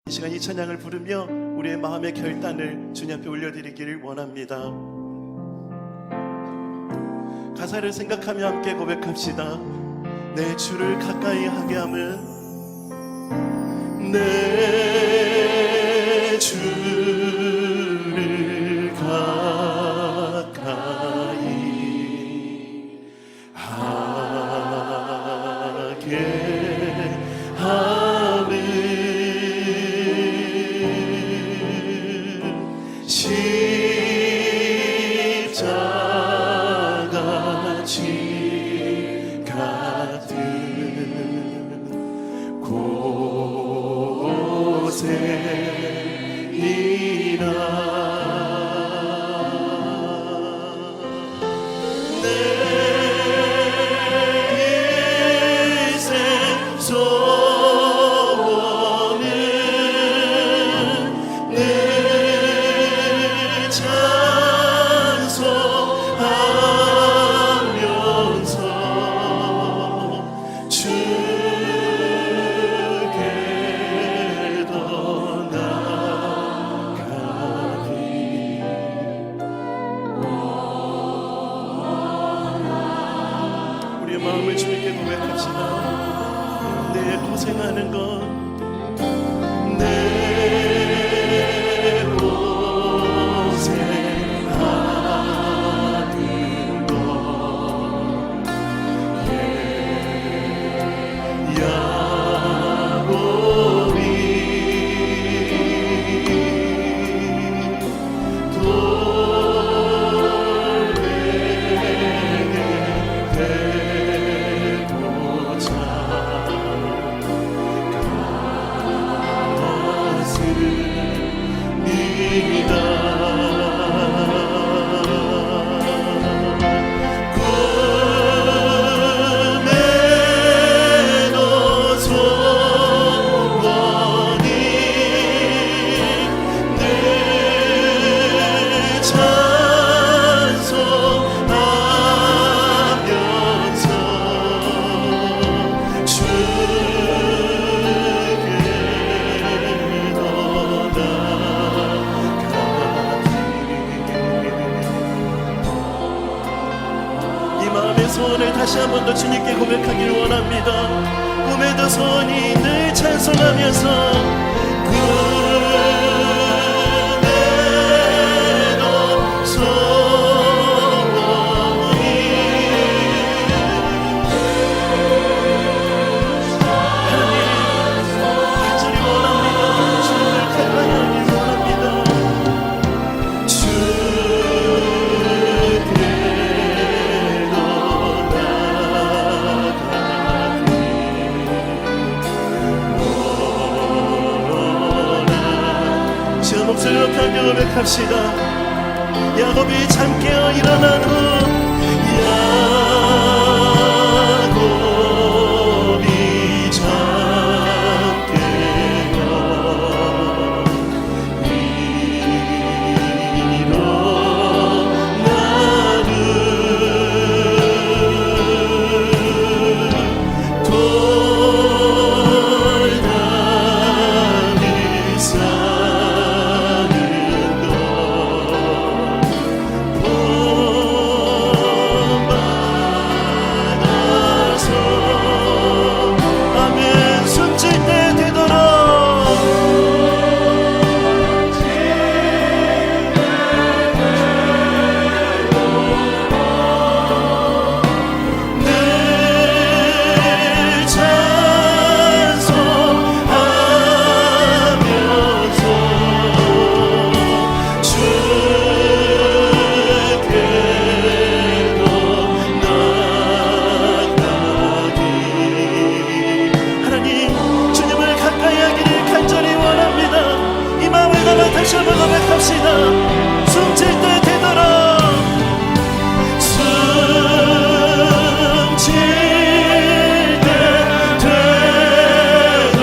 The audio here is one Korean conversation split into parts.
이 시간 이 찬양을 부르며 우리의 마음의 결단을 주님 앞에 올려드리기를 원합니다. 가사를 생각하며 함께 고백합시다. 내 주를 가까이 하게 함은 내 주를 가까이 하게 함은 십자가 지 같은 곳에이라. 마음을 주님께 고백합시다. 내 고생하는 것, 내 고생하는 것, 야곱이 소원을 다시 한 번 더 주님께 고백하길 원합니다. 꿈에도 소원이 늘 찬송하면서 꿈에도 소원이 하나님 간절히 원합니다. 주님을 가까이 하길 원합니다. 목소리로 높여 고백합시다. 야곱이 잠 깨어 일어난 후 야곱이 잠 깨어 일어나는 돌다리 산 다시 한번 고백합시다. 숨질 때 되도록 숨질 때 되도록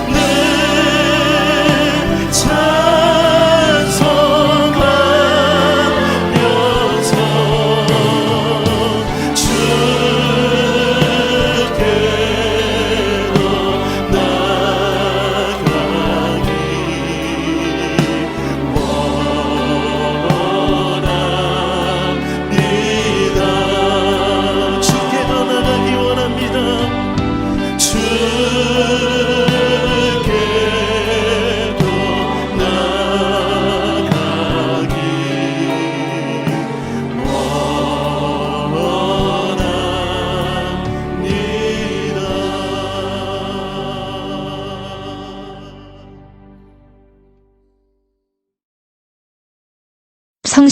늘 찬송하면서 주께로 나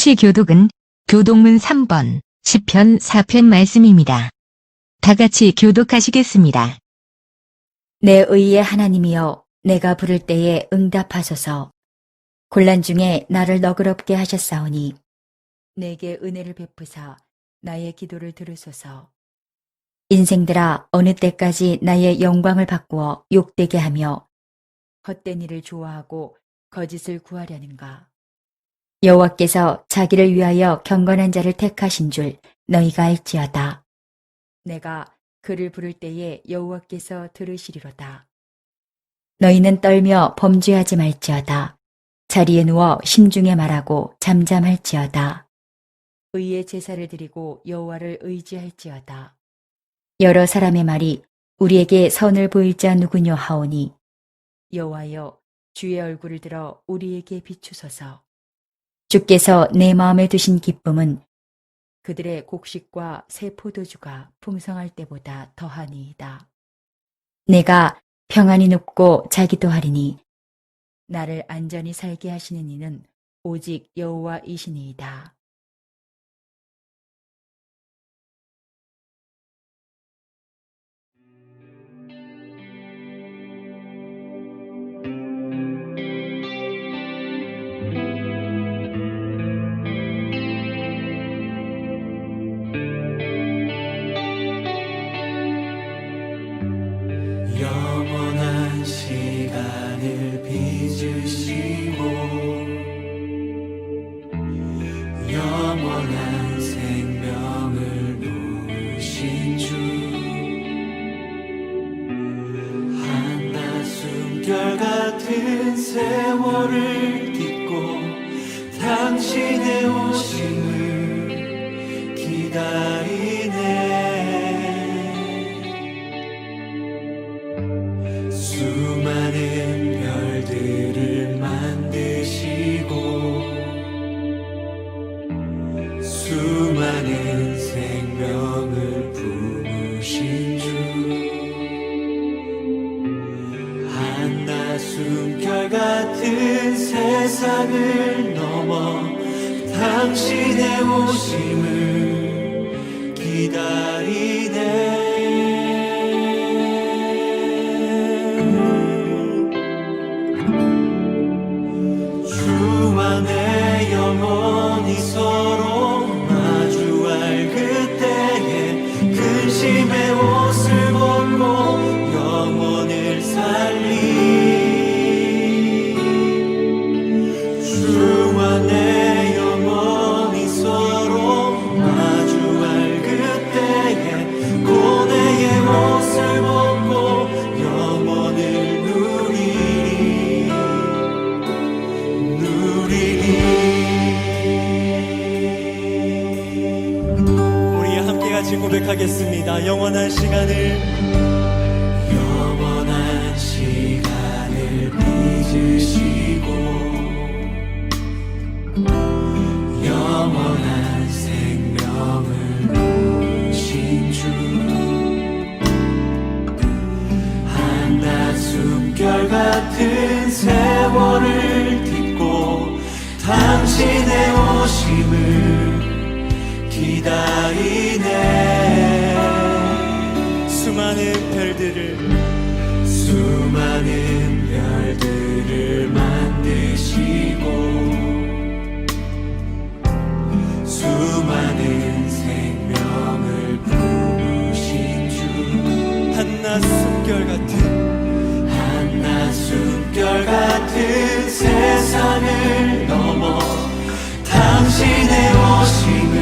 오늘시 교독은 교독문 3번 시편 4편 말씀입니다. 다 같이 교독하시겠습니다. 내 의의 하나님이여, 내가 부를 때에 응답하소서. 곤란 중에 나를 너그럽게 하셨사오니 내게 은혜를 베푸사 나의 기도를 들으소서. 인생들아, 어느 때까지 나의 영광을 바꾸어 욕되게 하며 헛된 일을 좋아하고 거짓을 구하려는가. 여호와께서 자기를 위하여 경건한 자를 택하신 줄 너희가 알지어다. 내가 그를 부를 때에 여호와께서 들으시리로다. 너희는 떨며 범죄하지 말지어다. 자리에 누워 심중에 말하고 잠잠할지어다. 의의 제사를 드리고 여호와를 의지할지어다. 여러 사람의 말이 우리에게 선을 보일 자 누구뇨 하오니 여호와여, 주의 얼굴을 들어 우리에게 비추소서. 주께서 내 마음에 두신 기쁨은 그들의 곡식과 새 포도주가 풍성할 때보다 더하니이다. 내가 평안히 눕고 자기도 하리니 나를 안전히 살게 하시는 이는 오직 여호와이시니이다. 영원한 시간을 빚으시고 영원한 생명을 놓으신 주, 한낮숨결 같은 세월을 딛고 당신의 오심을 기다리네. 수많은 별들을 만드시고 수많은 생명을 품으신 주, 한낮숨결 같은 세상을 넘어 당신의 오심을 기다리네. 주와 내 영혼이 서로 마주할 그때에 근심의 옷을 벗고 영혼을 살리. 주와 내 영혼이 서로 마주할 그때에 고뇌의 옷을 벗고 영혼을 누리리. 우리 함께 같이 고백하겠습니다. 영원한 시간을 빚으시고 영원한 생명을 놓으신 주, 한낮숨결 같은 세월을 딛고 당신의 오심을 기다리네. 수많은 별들을 만드시고 수많은 생명을 품으신 주, 한낮숨결 같은 세상을 넘어 당신의 오심을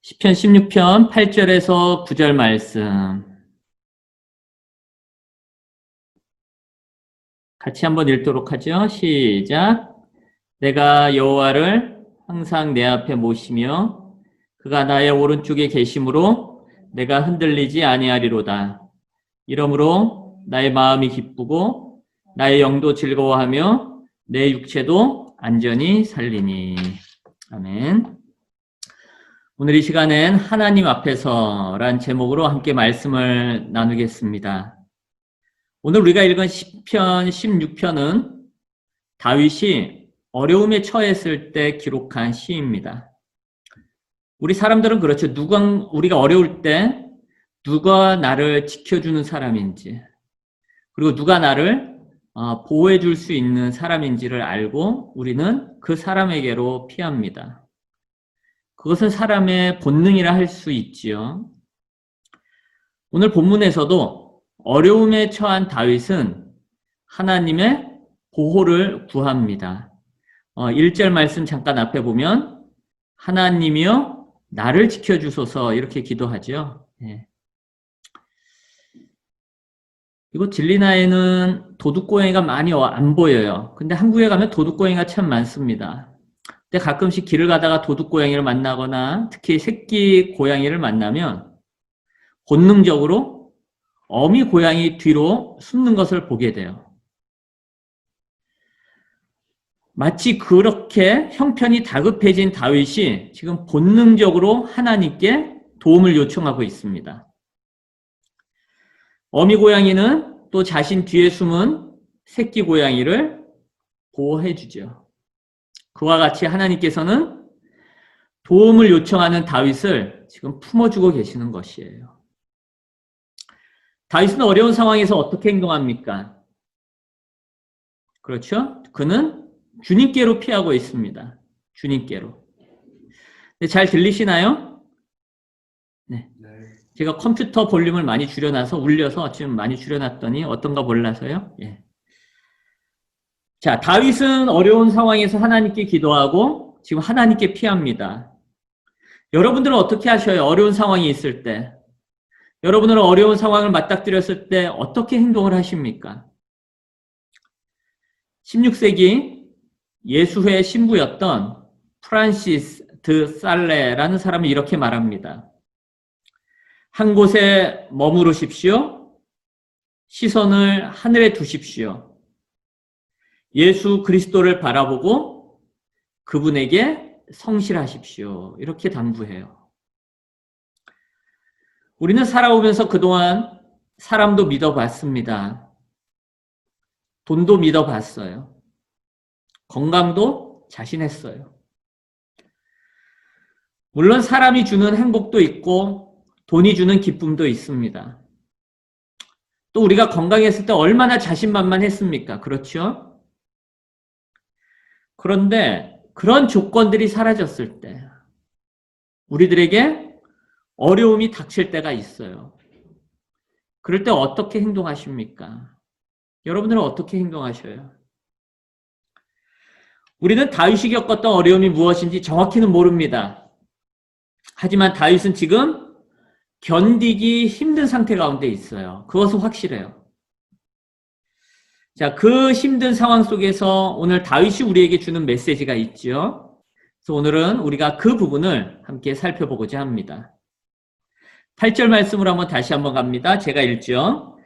시편 16편 8절에서 9절 말씀 같이 한번 읽도록 하죠. 시작. 내가 여호와를 항상 내 앞에 모시며 그가 나의 오른쪽에 계심으로 내가 흔들리지 아니하리로다. 이러므로 나의 마음이 기쁘고 나의 영도 즐거워하며 내 육체도 안전히 살리니. 아멘. 오늘 이 시간엔 하나님 앞에서란 제목으로 함께 말씀을 나누겠습니다. 오늘 우리가 읽은 시편 16편은 다윗이 어려움에 처했을 때 기록한 시입니다. 우리 사람들은 그렇죠. 우리가 어려울 때 누가 나를 지켜주는 사람인지, 그리고 누가 나를 보호해 줄 수 있는 사람인지를 알고 우리는 그 사람에게로 피합니다. 그것은 사람의 본능이라 할 수 있지요. 오늘 본문에서도 어려움에 처한 다윗은 하나님의 보호를 구합니다. 1절 말씀 잠깐 앞에 보면 하나님이여 나를 지켜주소서 이렇게 기도하죠. 네. 그리고 진리나에는 도둑고양이가 많이 안 보여요. 근데 한국에 가면 도둑고양이가 참 많습니다. 근데 가끔씩 길을 가다가 도둑고양이를 만나거나 특히 새끼 고양이를 만나면 본능적으로 어미 고양이 뒤로 숨는 것을 보게 돼요. 마치 그렇게 형편이 다급해진 다윗이 지금 본능적으로 하나님께 도움을 요청하고 있습니다. 어미 고양이는 또 자신 뒤에 숨은 새끼 고양이를 보호해 주죠. 그와 같이 하나님께서는 도움을 요청하는 다윗을 지금 품어주고 계시는 것이에요. 다윗은 어려운 상황에서 어떻게 행동합니까? 그렇죠? 그는 주님께로 피하고 있습니다. 주님께로. 잘 들리시나요? 네. 제가 컴퓨터 볼륨을 많이 줄여놔서 울려서 지금 많이 줄여놨더니 어떤가 몰라서요. 예. 자, 다윗은 어려운 상황에서 하나님께 기도하고 지금 하나님께 피합니다. 여러분들은 어떻게 하셔요? 어려운 상황이 있을 때. 여러분들은 어려운 상황을 맞닥뜨렸을 때 어떻게 행동을 하십니까? 16세기 예수회 신부였던 프란시스 드 살레라는 사람이 이렇게 말합니다. 한 곳에 머무르십시오. 시선을 하늘에 두십시오. 예수 그리스도를 바라보고 그분에게 성실하십시오. 이렇게 당부해요. 우리는 살아오면서 그동안 사람도 믿어봤습니다. 돈도 믿어봤어요. 건강도 자신했어요. 물론 사람이 주는 행복도 있고 돈이 주는 기쁨도 있습니다. 또 우리가 건강했을 때 얼마나 자신만만했습니까? 그렇죠? 그런데 그런 조건들이 사라졌을 때 우리들에게 어려움이 닥칠 때가 있어요. 그럴 때 어떻게 행동하십니까? 여러분들은 어떻게 행동하셔요? 우리는 다윗이 겪었던 어려움이 무엇인지 정확히는 모릅니다. 하지만 다윗은 지금 견디기 힘든 상태 가운데 있어요. 그것은 확실해요. 자, 그 힘든 상황 속에서 오늘 다윗이 우리에게 주는 메시지가 있죠. 그래서 오늘은 우리가 그 부분을 함께 살펴보고자 합니다. 8절 말씀으로 다시 한번 갑니다. 제가 읽죠.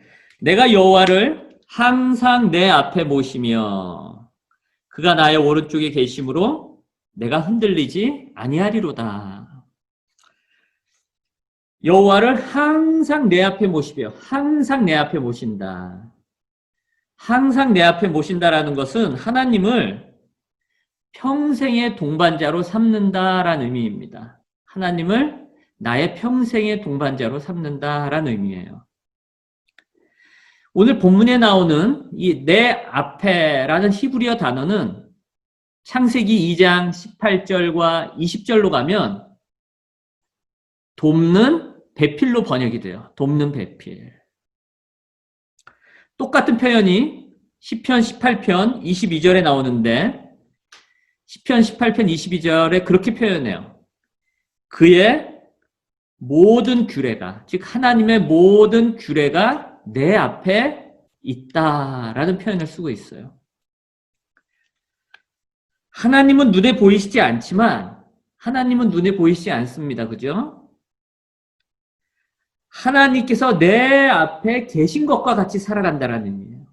내가 여호와를 항상 내 앞에 모시며 그가 나의 오른쪽에 계심으로 내가 흔들리지 아니하리로다. 여호와를 항상 내 앞에 모시며 항상 내 앞에 모신다. 항상 내 앞에 모신다라는 것은 하나님을 평생의 동반자로 삼는다라는 의미입니다. 하나님을 나의 평생의 동반자로 삼는다라는 의미예요. 오늘 본문에 나오는 이 내 앞에라는 히브리어 단어는 창세기 2장 18절과 20절로 가면 돕는 배필로 번역이 돼요. 돕는 배필. 똑같은 표현이 시편 18편 22절에 나오는데 시편 18편 22절에 그렇게 표현해요. 그의 모든 규례가, 즉 하나님의 모든 규례가 내 앞에 있다라는 표현을 쓰고 있어요. 하나님은 눈에 보이시지 않지만 하나님은 눈에 보이시지 않습니다. 그죠? 하나님께서 내 앞에 계신 것과 같이 살아간다는 의미예요.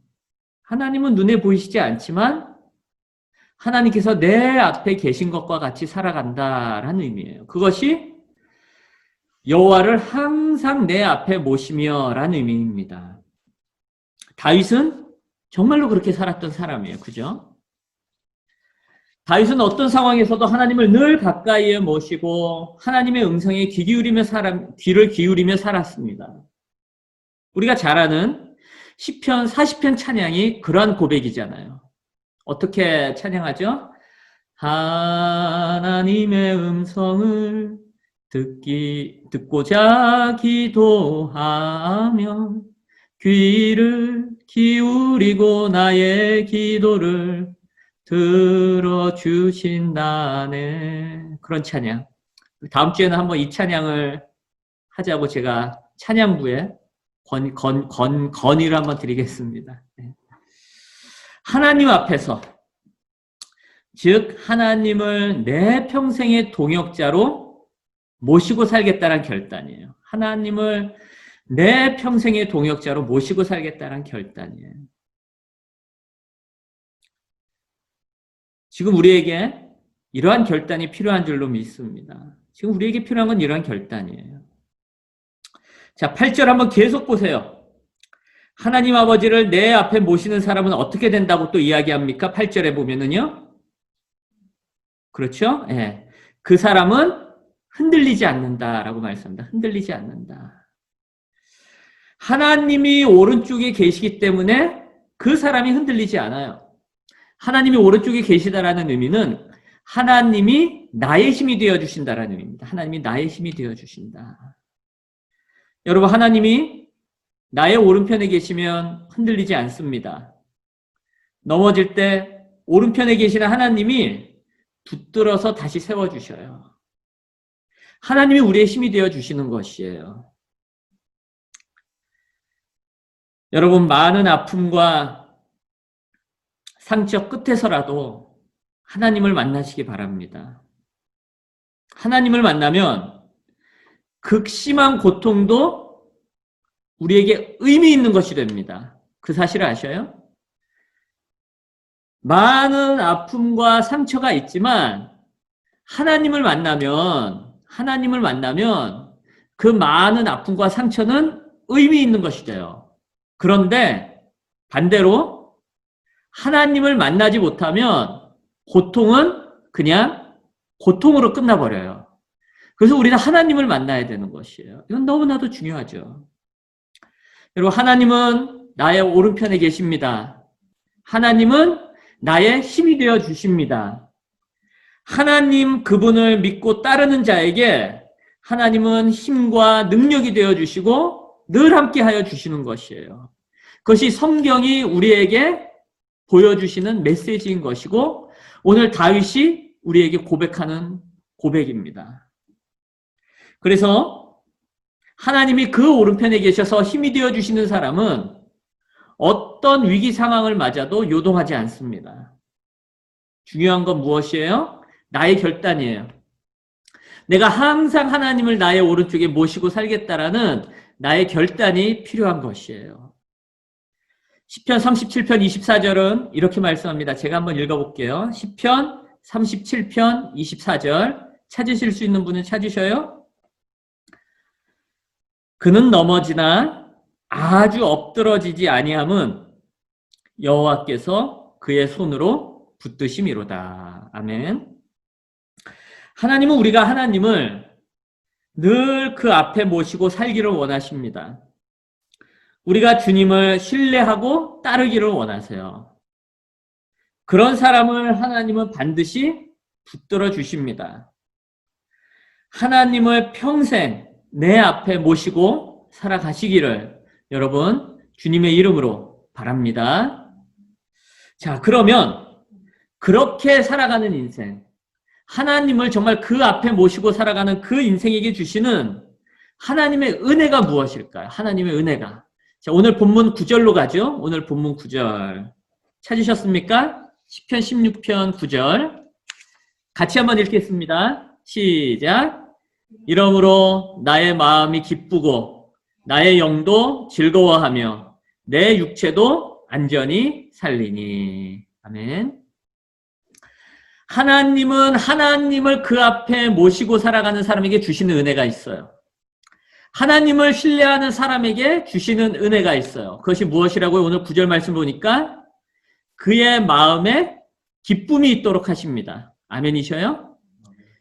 하나님은 눈에 보이시지 않지만 하나님께서 내 앞에 계신 것과 같이 살아간다라는 의미예요. 그것이 여호와를 항상 내 앞에 모시며라는 의미입니다. 다윗은 정말로 그렇게 살았던 사람이에요. 그죠? 다윗은 어떤 상황에서도 하나님을 늘 가까이에 모시고 하나님의 음성에 귀를 기울이며 살았습니다. 우리가 잘 아는 시편 40편 찬양이 그러한 고백이잖아요. 어떻게 찬양하죠? 하나님의 음성을 듣고자 기도하며 귀를 기울이고 나의 기도를 들어주신다네. 그런 찬양. 다음 주에는 한번 이 찬양을 하자고 제가 찬양부에 건의를 한번 드리겠습니다. 하나님 앞에서, 즉 하나님을 내 평생의 동역자로 모시고 살겠다는 결단이에요. 하나님을 내 평생의 동역자로 모시고 살겠다는 결단이에요. 지금 우리에게 이러한 결단이 필요한 줄로 믿습니다. 지금 우리에게 필요한 건 이러한 결단이에요. 자, 8절 한번 계속 보세요. 하나님 아버지를 내 앞에 모시는 사람은 어떻게 된다고 또 이야기합니까? 8절에 보면은요. 그렇죠? 예. 그 사람은 흔들리지 않는다라고 말씀합니다. 흔들리지 않는다. 하나님이 오른쪽에 계시기 때문에 그 사람이 흔들리지 않아요. 하나님이 오른쪽에 계시다라는 의미는 하나님이 나의 힘이 되어주신다라는 의미입니다. 하나님이 나의 힘이 되어주신다. 여러분, 하나님이 나의 오른편에 계시면 흔들리지 않습니다. 넘어질 때 오른편에 계시는 하나님이 붙들어서 다시 세워주셔요. 하나님이 우리의 힘이 되어주시는 것이에요. 여러분, 많은 아픔과 상처 끝에서라도 하나님을 만나시기 바랍니다. 하나님을 만나면 극심한 고통도 우리에게 의미 있는 것이 됩니다. 그 사실을 아셔요? 많은 아픔과 상처가 있지만 하나님을 만나면 그 많은 아픔과 상처는 의미 있는 것이 돼요. 그런데 반대로 하나님을 만나지 못하면 고통은 그냥 고통으로 끝나버려요. 그래서 우리는 하나님을 만나야 되는 것이에요. 이건 너무나도 중요하죠. 여러분, 하나님은 나의 오른편에 계십니다. 하나님은 나의 힘이 되어 주십니다. 하나님 그분을 믿고 따르는 자에게 하나님은 힘과 능력이 되어 주시고 늘 함께 하여 주시는 것이에요. 그것이 성경이 우리에게 보여주시는 메시지인 것이고 오늘 다윗이 우리에게 고백하는 고백입니다. 그래서 하나님이 그 오른편에 계셔서 힘이 되어주시는 사람은 어떤 위기 상황을 맞아도 요동하지 않습니다. 중요한 건 무엇이에요? 나의 결단이에요. 내가 항상 하나님을 나의 오른쪽에 모시고 살겠다라는 나의 결단이 필요한 것이에요. 시편 37편 24절은 이렇게 말씀합니다. 제가 한번 읽어볼게요. 시편 37편 24절 찾으실 수 있는 분은 찾으셔요? 그는 넘어지나 아주 엎드러지지 아니함은 여호와께서 그의 손으로 붙드심이로다. 아멘. 하나님은 우리가 하나님을 늘 그 앞에 모시고 살기를 원하십니다. 우리가 주님을 신뢰하고 따르기를 원하세요. 그런 사람을 하나님은 반드시 붙들어 주십니다. 하나님을 평생 내 앞에 모시고 살아가시기를 여러분 주님의 이름으로 바랍니다. 자, 그러면 그렇게 살아가는 인생, 하나님을 정말 그 앞에 모시고 살아가는 그 인생에게 주시는 하나님의 은혜가 무엇일까요? 하나님의 은혜가. 자, 오늘 본문 9절로 가죠. 오늘 본문 9절. 찾으셨습니까? 시편 16편 9절. 같이 한번 읽겠습니다. 시작. 이러므로 나의 마음이 기쁘고 나의 영도 즐거워하며 내 육체도 안전히 살리니. 아멘. 하나님은 하나님을 그 앞에 모시고 살아가는 사람에게 주시는 은혜가 있어요. 하나님을 신뢰하는 사람에게 주시는 은혜가 있어요. 그것이 무엇이라고요? 오늘 9절 말씀 보니까 그의 마음에 기쁨이 있도록 하십니다. 아멘이셔요?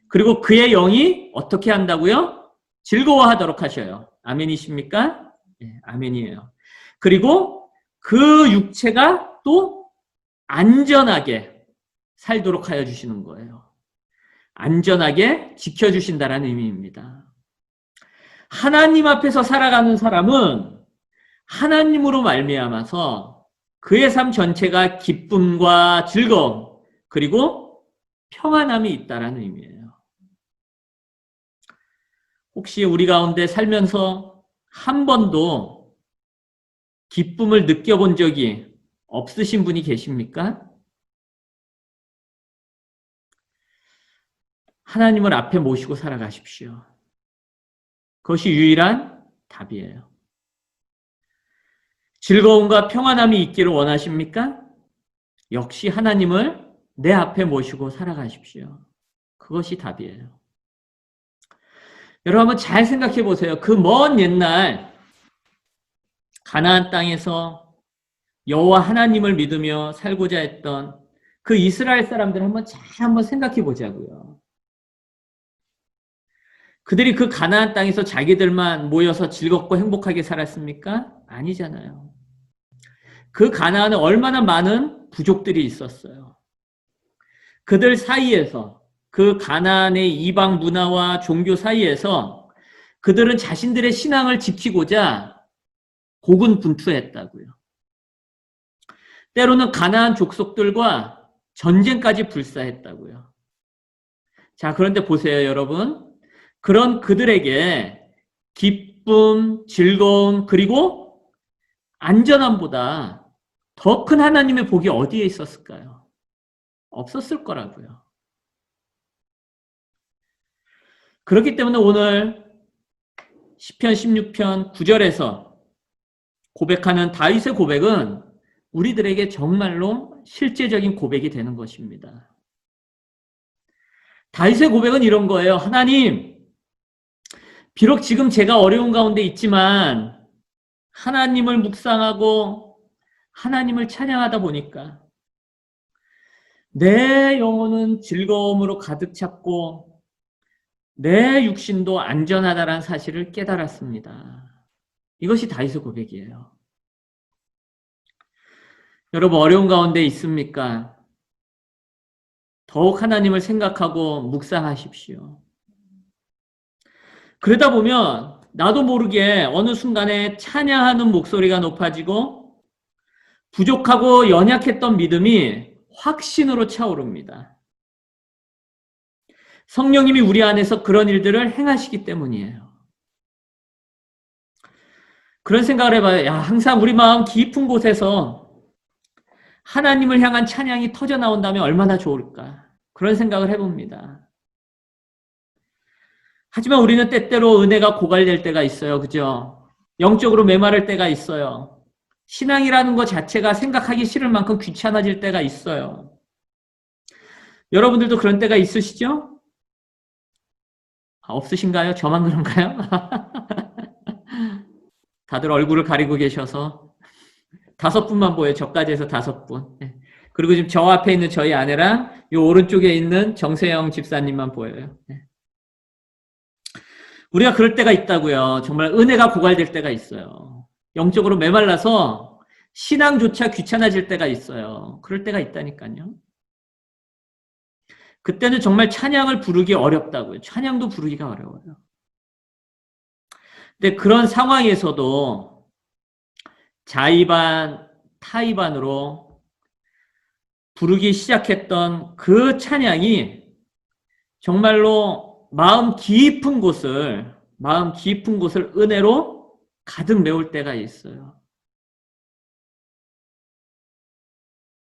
그리고 그의 영이 어떻게 한다고요? 즐거워하도록 하셔요. 아멘이십니까? 네, 아멘이에요. 그리고 그 육체가 또 안전하게 살도록 하여 주시는 거예요. 안전하게 지켜주신다라는 의미입니다. 하나님 앞에서 살아가는 사람은 하나님으로 말미암아서 그의 삶 전체가 기쁨과 즐거움 그리고 평안함이 있다라는 의미예요. 혹시 우리 가운데 살면서 한 번도 기쁨을 느껴본 적이 없으신 분이 계십니까? 하나님을 앞에 모시고 살아가십시오. 그것이 유일한 답이에요. 즐거움과 평안함이 있기를 원하십니까? 역시 하나님을 내 앞에 모시고 살아가십시오. 그것이 답이에요. 여러분 한번 잘 생각해 보세요. 그 먼 옛날 가나안 땅에서 여호와 하나님을 믿으며 살고자 했던 그 이스라엘 사람들 한번 생각해 보자고요. 그들이 그 가나안 땅에서 자기들만 모여서 즐겁고 행복하게 살았습니까? 아니잖아요. 그 가나안에 얼마나 많은 부족들이 있었어요. 그들 사이에서 그 가나안의 이방 문화와 종교 사이에서 그들은 자신들의 신앙을 지키고자 고군분투했다고요. 때로는 가나안 족속들과 전쟁까지 불사했다고요. 자, 그런데 보세요, 여러분. 그런 그들에게 기쁨, 즐거움, 그리고 안전함보다 더 큰 하나님의 복이 어디에 있었을까요? 없었을 거라고요. 그렇기 때문에 오늘 시편 16편 9절에서 고백하는 다윗의 고백은 우리들에게 정말로 실제적인 고백이 되는 것입니다. 다윗의 고백은 이런 거예요. 하나님, 비록 지금 제가 어려운 가운데 있지만 하나님을 묵상하고 하나님을 찬양하다 보니까 내 영혼은 즐거움으로 가득 찼고 내 육신도 안전하다라는 사실을 깨달았습니다. 이것이 다윗의 고백이에요. 여러분 어려운 가운데 있습니까? 더욱 하나님을 생각하고 묵상하십시오. 그러다 보면 나도 모르게 어느 순간에 찬양하는 목소리가 높아지고 부족하고 연약했던 믿음이 확신으로 차오릅니다. 성령님이 우리 안에서 그런 일들을 행하시기 때문이에요. 그런 생각을 해봐요. 야, 항상 우리 마음 깊은 곳에서 하나님을 향한 찬양이 터져 나온다면 얼마나 좋을까? 그런 생각을 해봅니다. 하지만 우리는 때때로 은혜가 고갈될 때가 있어요. 그죠? 영적으로 메마를 때가 있어요. 신앙이라는 것 자체가 생각하기 싫을 만큼 귀찮아질 때가 있어요. 여러분들도 그런 때가 있으시죠? 없으신가요? 저만 그런가요? 다들 얼굴을 가리고 계셔서 5분만 보여요. 저까지 해서 5분. 그리고 지금 저 앞에 있는 저희 아내랑 이 오른쪽에 있는 정세영 집사님만 보여요. 우리가 그럴 때가 있다고요. 정말 은혜가 고갈될 때가 있어요. 영적으로 메말라서 신앙조차 귀찮아질 때가 있어요. 그럴 때가 있다니까요. 그때는 정말 찬양을 부르기 어렵다고요. 찬양도 부르기가 어려워요. 근데 그런 상황에서도 자의반, 타의반으로 부르기 시작했던 그 찬양이 정말로 마음 깊은 곳을 마음 깊은 곳을 은혜로 가득 메울 때가 있어요.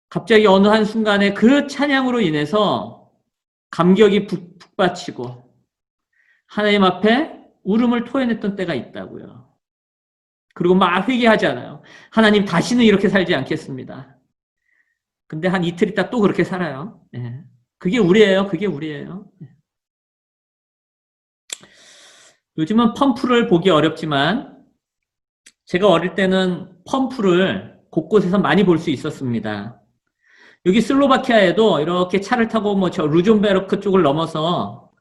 갑자기 어느 한순간에 그 찬양으로 인해서 감격이 북받치고 하나님 앞에 울음을 토해냈던 때가 있다고요. 그리고 막 회개하잖아요. 하나님 다시는 이렇게 살지 않겠습니다. 근데 한 이틀 있다 또 그렇게 살아요. 예. 그게 우리예요. 그게 우리예요. 요즘은 펌프를 보기 어렵지만 제가 어릴 때는 펌프를 곳곳에서 많이 볼 수 있었습니다. 여기 슬로바키아에도 이렇게 차를 타고 뭐 저 루존베르크 쪽을 넘어서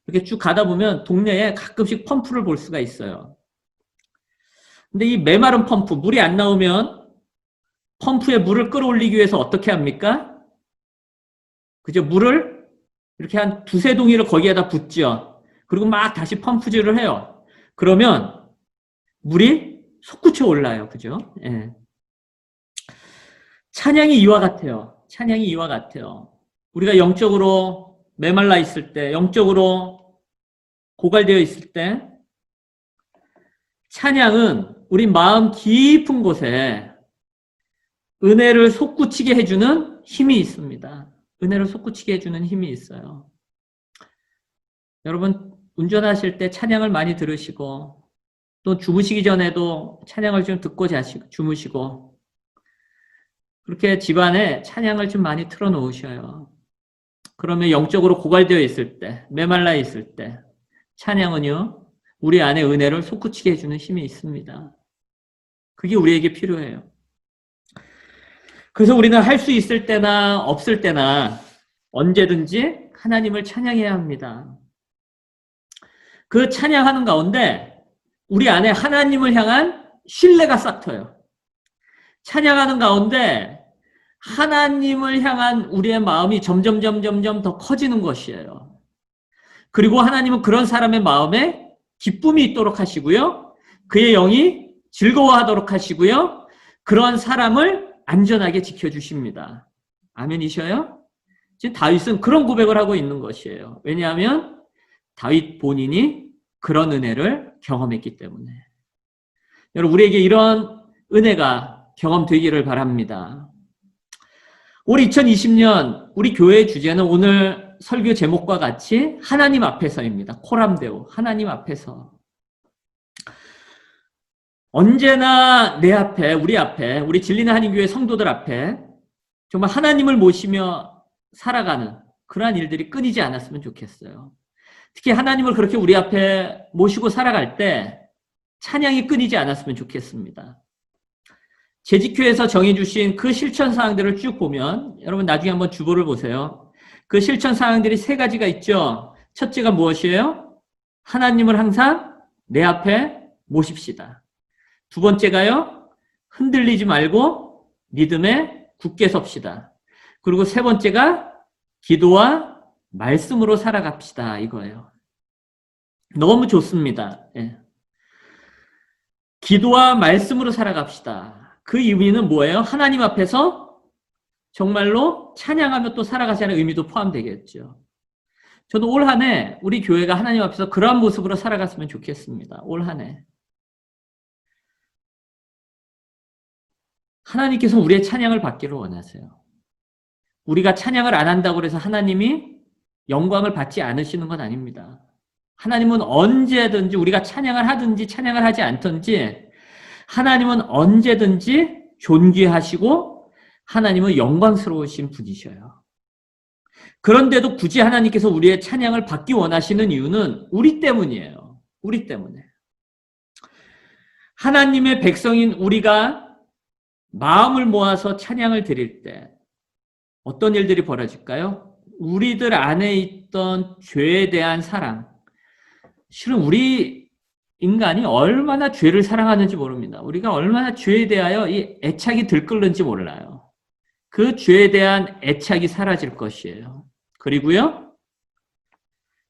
이렇게 쭉 가다 보면 동네에 가끔씩 펌프를 볼 수가 있어요. 근데 이 메마른 펌프, 물이 안 나오면 펌프에 물을 끌어올리기 위해서 어떻게 합니까? 그죠? 물을 이렇게 한 두세 동이를 거기에다 붓죠. 그리고 막 다시 펌프질을 해요. 그러면 물이 솟구쳐 올라요. 그죠? 예. 찬양이 이와 같아요. 찬양이 이와 같아요. 우리가 영적으로 메말라 있을 때, 영적으로 고갈되어 있을 때, 찬양은 우리 마음 깊은 곳에 은혜를 솟구치게 해주는 힘이 있습니다. 은혜를 솟구치게 해주는 힘이 있어요. 여러분, 운전하실 때 찬양을 많이 들으시고, 또 주무시기 전에도 찬양을 좀 듣고 주무시고, 그렇게 집안에 찬양을 좀 많이 틀어놓으셔요. 그러면 영적으로 고갈되어 있을 때, 메말라 있을 때, 찬양은요, 우리 안에 은혜를 솟구치게 해주는 힘이 있습니다. 그게 우리에게 필요해요. 그래서 우리는 할 수 있을 때나 없을 때나 언제든지 하나님을 찬양해야 합니다. 그 찬양하는 가운데 우리 안에 하나님을 향한 신뢰가 싹 터요. 찬양하는 가운데 하나님을 향한 우리의 마음이 점점 더 커지는 것이에요. 그리고 하나님은 그런 사람의 마음에 기쁨이 있도록 하시고요. 그의 영이 즐거워하도록 하시고요. 그런 사람을 안전하게 지켜주십니다. 아멘이셔요? 지금 다윗은 그런 고백을 하고 있는 것이에요. 왜냐하면 다윗 본인이 그런 은혜를 경험했기 때문에. 여러분, 우리에게 이런 은혜가 경험되기를 바랍니다. 올 2020년 우리 교회의 주제는 오늘 설교 제목과 같이 하나님 앞에서입니다. 코람데오, 하나님 앞에서. 언제나 내 앞에, 우리 진리는 한인교회 성도들 앞에 정말 하나님을 모시며 살아가는 그러한 일들이 끊이지 않았으면 좋겠어요. 특히 하나님을 그렇게 우리 앞에 모시고 살아갈 때 찬양이 끊이지 않았으면 좋겠습니다. 재직교에서 정해주신 그 실천 사항들을 쭉 보면 여러분 나중에 한번 주보를 보세요. 그 실천 사항들이 세 가지가 있죠. 첫째가 무엇이에요? 하나님을 항상 내 앞에 모십시다. 두 번째가요, 흔들리지 말고 믿음에 굳게 섭시다. 그리고 세 번째가 기도와 말씀으로 살아갑시다. 이거예요. 너무 좋습니다. 예. 기도와 말씀으로 살아갑시다. 그 의미는 뭐예요? 하나님 앞에서 정말로 찬양하며 또 살아가자는 의미도 포함되겠죠. 저도 올 한 해 우리 교회가 하나님 앞에서 그러한 모습으로 살아갔으면 좋겠습니다. 올 한 해. 하나님께서 우리의 찬양을 받기를 원하세요. 우리가 찬양을 안 한다고 해서 하나님이 영광을 받지 않으시는 건 아닙니다. 하나님은 언제든지 우리가 찬양을 하든지 찬양을 하지 않든지 하나님은 언제든지 존귀하시고 하나님은 영광스러우신 분이셔요. 그런데도 굳이 하나님께서 우리의 찬양을 받기 원하시는 이유는 우리 때문이에요. 우리 때문에. 하나님의 백성인 우리가 마음을 모아서 찬양을 드릴 때 어떤 일들이 벌어질까요? 우리들 안에 있던 죄에 대한 사랑. 실은 우리 인간이 얼마나 죄를 사랑하는지 모릅니다. 우리가 얼마나 죄에 대하여 이 애착이 들끓는지 몰라요. 그 죄에 대한 애착이 사라질 것이에요. 그리고요,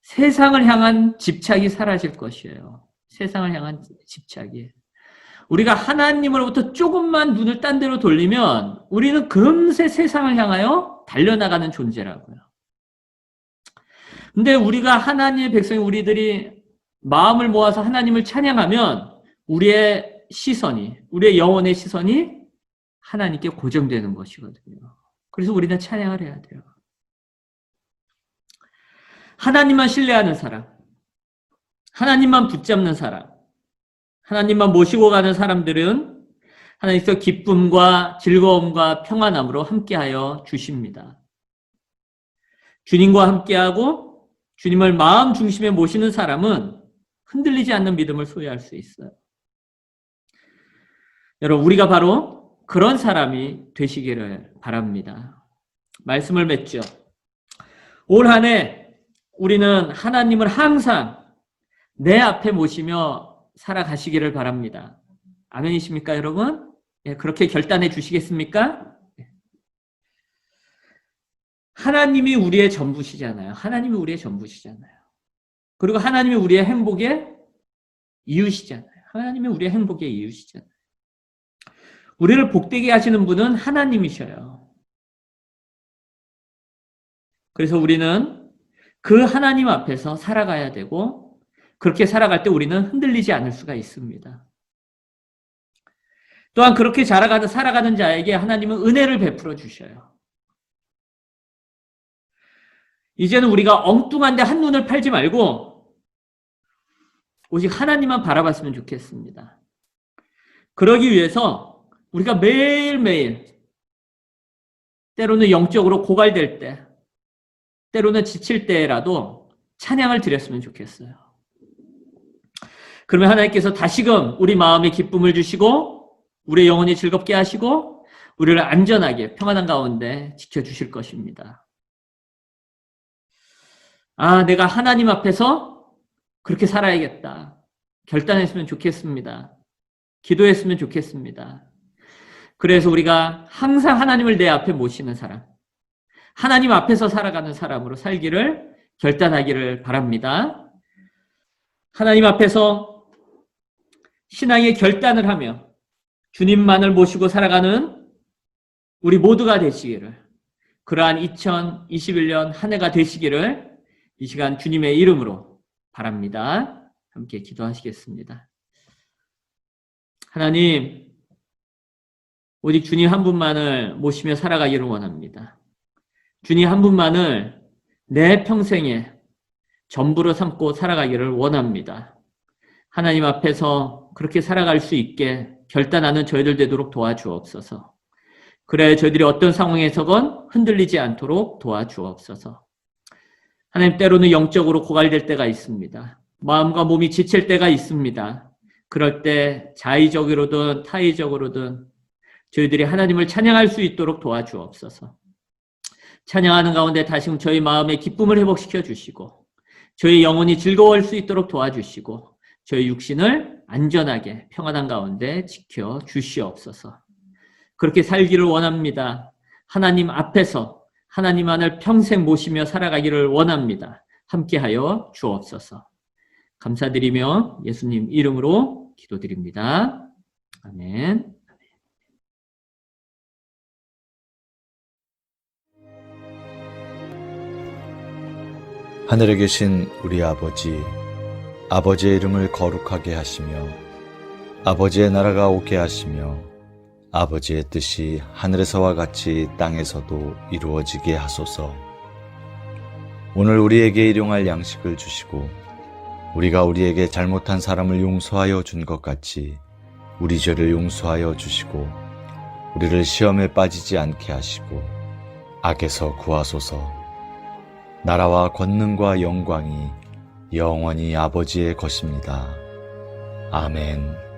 세상을 향한 집착이 사라질 것이에요. 세상을 향한 집착이. 우리가 하나님으로부터 조금만 눈을 딴 데로 돌리면 우리는 금세 세상을 향하여 달려나가는 존재라고요. 근데 우리가 하나님의 백성인 우리들이 마음을 모아서 하나님을 찬양하면 우리의 시선이, 우리의 영혼의 시선이 하나님께 고정되는 것이거든요. 그래서 우리는 찬양을 해야 돼요. 하나님만 신뢰하는 사람, 하나님만 붙잡는 사람, 하나님만 모시고 가는 사람들은 하나님께서 기쁨과 즐거움과 평안함으로 함께하여 주십니다. 주님과 함께하고 주님을 마음 중심에 모시는 사람은 흔들리지 않는 믿음을 소유할 수 있어요. 여러분, 우리가 바로 그런 사람이 되시기를 바랍니다. 말씀을 맺죠. 올 한 해 우리는 하나님을 항상 내 앞에 모시며 살아가시기를 바랍니다. 아멘이십니까, 여러분? 예, 그렇게 결단해 주시겠습니까? 하나님이 우리의 전부시잖아요. 하나님이 우리의 전부시잖아요. 그리고 하나님이 우리의 행복의 이유시잖아요. 하나님이 우리의 행복의 이유시잖아요. 우리를 복되게 하시는 분은 하나님이셔요. 그래서 우리는 그 하나님 앞에서 살아가야 되고, 그렇게 살아갈 때 우리는 흔들리지 않을 수가 있습니다. 또한 그렇게 살아가는 자에게 하나님은 은혜를 베풀어 주셔요. 이제는 우리가 엉뚱한데 한눈을 팔지 말고 오직 하나님만 바라봤으면 좋겠습니다. 그러기 위해서 우리가 매일매일 때로는 영적으로 고갈될 때, 때로는 지칠 때라도 찬양을 드렸으면 좋겠어요. 그러면 하나님께서 다시금 우리 마음에 기쁨을 주시고 우리의 영혼이 즐겁게 하시고 우리를 안전하게 평안한 가운데 지켜주실 것입니다. 아, 내가 하나님 앞에서 그렇게 살아야겠다. 결단했으면 좋겠습니다. 기도했으면 좋겠습니다. 그래서 우리가 항상 하나님을 내 앞에 모시는 사람, 하나님 앞에서 살아가는 사람으로 살기를 결단하기를 바랍니다. 하나님 앞에서 신앙의 결단을 하며 주님만을 모시고 살아가는 우리 모두가 되시기를, 그러한 2021년 한 해가 되시기를 이 시간 주님의 이름으로 바랍니다. 함께 기도하시겠습니다. 하나님, 오직 주님 한 분만을 모시며 살아가기를 원합니다. 주님 한 분만을 내 평생에 전부로 삼고 살아가기를 원합니다. 하나님 앞에서 그렇게 살아갈 수 있게 결단하는 저희들 되도록 도와주옵소서. 그래 저희들이 어떤 상황에서건 흔들리지 않도록 도와주옵소서. 하나님, 때로는 영적으로 고갈될 때가 있습니다. 마음과 몸이 지칠 때가 있습니다. 그럴 때 자의적으로든 타의적으로든 저희들이 하나님을 찬양할 수 있도록 도와주옵소서. 찬양하는 가운데 다시금 저희 마음의 기쁨을 회복시켜 주시고 저희 영혼이 즐거워할 수 있도록 도와주시고 저희 육신을 안전하게 평안한 가운데 지켜 주시옵소서. 그렇게 살기를 원합니다. 하나님 앞에서 하나님만을 평생 모시며 살아가기를 원합니다. 함께하여 주옵소서. 감사드리며 예수님 이름으로 기도드립니다. 아멘. 하늘에 계신 우리 아버지, 아버지의 이름을 거룩하게 하시며 아버지의 나라가 오게 하시며 아버지의 뜻이 하늘에서와 같이 땅에서도 이루어지게 하소서. 오늘 우리에게 일용할 양식을 주시고 우리가 우리에게 잘못한 사람을 용서하여 준 것 같이 우리 죄를 용서하여 주시고 우리를 시험에 빠지지 않게 하시고 악에서 구하소서. 나라와 권능과 영광이 영원히 아버지의 것입니다. 아멘.